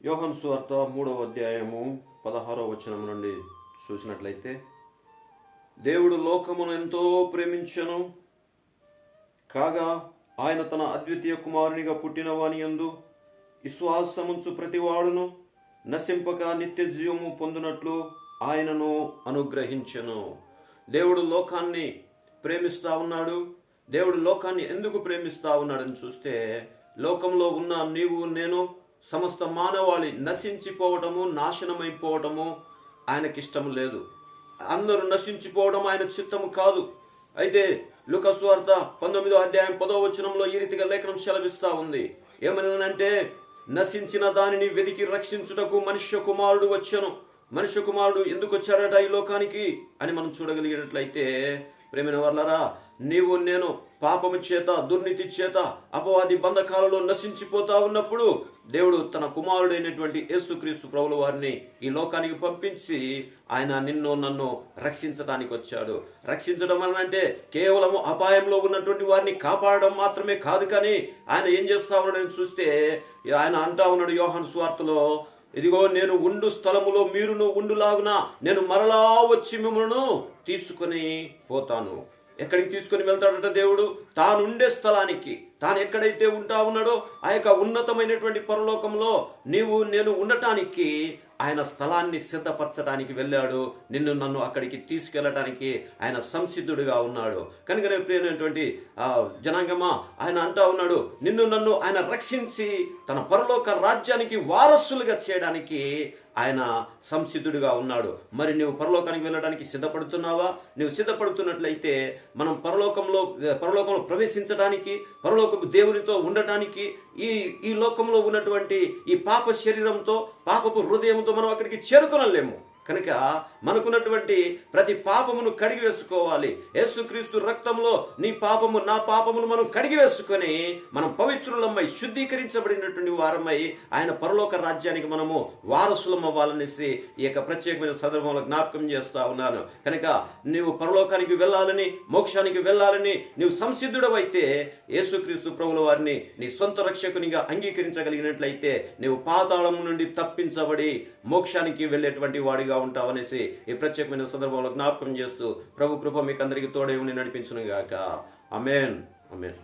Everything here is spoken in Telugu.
యోహాను సువార్త 3వ అధ్యాయము 16వ వచనం నుండి చూసినట్లయితే, దేవుడు లోకమును ఎంతో ప్రేమించెను, కాగా ఆయన తన అద్వితీయ కుమారునిగా పుట్టిన వాని యందు విశ్వాసముంచు ప్రతివాడును నశింపక నిత్య జీవము పొందునట్లు ఆయనను అనుగ్రహించెను. దేవుడు లోకాన్ని ప్రేమిస్తా ఉన్నాడు. దేవుడు లోకాన్ని ఎందుకు ప్రేమిస్తా ఉన్నాడని చూస్తే, లోకంలో ఉన్న నీవు నేను సమస్త మానవాళి నశించిపోవటము, నాశనమైపోవటము ఆయనకిష్టం లేదు. అందరూ నశించిపోవడం ఆయన చిత్తము కాదు. అయితే లూకా సువార్త 19వ అధ్యాయం 10వ వచనంలో ఈ రీతిగా లేఖనం సెలవిస్తా ఉంది. ఏమనంటే, నశించిన దానిని వెతికి రక్షించుటకు మనుష్య కుమారుడు వచ్చెను. మనుష్య కుమారుడు ఎందుకు వచ్చాడట ఈ లోకానికి అని మనం చూడగలిగినట్లయితే, ప్రేమైన వర్లారా, నీవు నేను పాపము చేత, దుర్నీతి చేత, అపవాది బంధకాలలో నశించిపోతా ఉన్నప్పుడు దేవుడు తన కుమారుడైనటువంటి యేసుక్రీస్తు ప్రభుల వారిని ఈ లోకానికి పంపించి ఆయన నిన్ను నన్ను రక్షించడానికి వచ్చాడు. రక్షించడం అంటే కేవలము అపాయంలో ఉన్నటువంటి వారిని కాపాడడం మాత్రమే కాదు. కానీ ఆయన ఏం చేస్తా ఉన్నాడని చూస్తే, ఆయన అంటా ఉన్నాడు యోహాను సువార్తలో, ఇదిగో నేను ఉండు స్థలములో మీరును ఉండులాగున నేను మరలా వచ్చి మిమ్మల్ని తీసుకుని పోతాను. ఎక్కడికి తీసుకుని వెళ్తాడట దేవుడు? తానుండే స్థలానికి. తాను ఎక్కడైతే ఉంటా ఉన్నాడో ఆ యొక్క ఉన్నతమైనటువంటి పరలోకంలో నీవు నేను ఉండటానికి ఆయన స్థలాన్ని సిద్ధపరచడానికి వెళ్ళాడు. నిన్ను నన్ను అక్కడికి తీసుకెళ్ళటానికి ఆయన సంసిద్ధుడిగా ఉన్నాడు. కనుక ప్రియమైనటువంటి జనాంగమా, ఆయన అంటా ఉన్నాడు, నిన్ను నన్ను ఆయన రక్షించి తన పరలోక రాజ్యానికి వారసులుగా చేయడానికి ఆయన సంసిద్ధుడిగా ఉన్నాడు. మరి నువ్వు పరలోకానికి వెళ్ళడానికి సిద్ధపడుతున్నావా? నువ్వు సిద్ధపడుతున్నట్లయితే మనం పరలోకంలో ప్రవేశించడానికి, పరలోకపు దేవునితో ఉండటానికి, ఈ లోకంలో ఉన్నటువంటి ఈ పాప శరీరంతో, పాపపు హృదయంతో మనం అక్కడికి చేరుకొనలేము. కనుక మనకున్నటువంటి ప్రతి పాపమును కడిగి వేసుకోవాలి. యేసుక్రీస్తు రక్తంలో నీ పాపము నా పాపమును మనం కడిగి వేసుకొని మనం పవిత్రులమై శుద్ధీకరించబడినటువంటి వారమై ఆయన పరలోక రాజ్యానికి మనము వారసులం అవ్వాలనేసి ఈ యొక్క ప్రత్యేకమైన సందర్భంలో జ్ఞాపకం చేస్తా ఉన్నాను. కనుక నీవు పరలోకానికి వెళ్ళాలని, మోక్షానికి వెళ్ళాలని నీవు సంసిద్ధుడవైతే యేసుక్రీస్తు ప్రభుల వారిని నీ సొంత రక్షకునిగా అంగీకరించగలిగినట్లయితే నీవు పాతాళం నుండి తప్పించబడి మోక్షానికి వెళ్ళేటువంటి వాడిగా ఉంటావనేసి ఈ ప్రత్యేకమైన సందర్భంలో జ్ఞాపకం చేస్తూ ప్రభు కృప మీకు అందరికీ తోడై ఉండి నడిపించును గాక. ఆమేన్. ఆమేన్.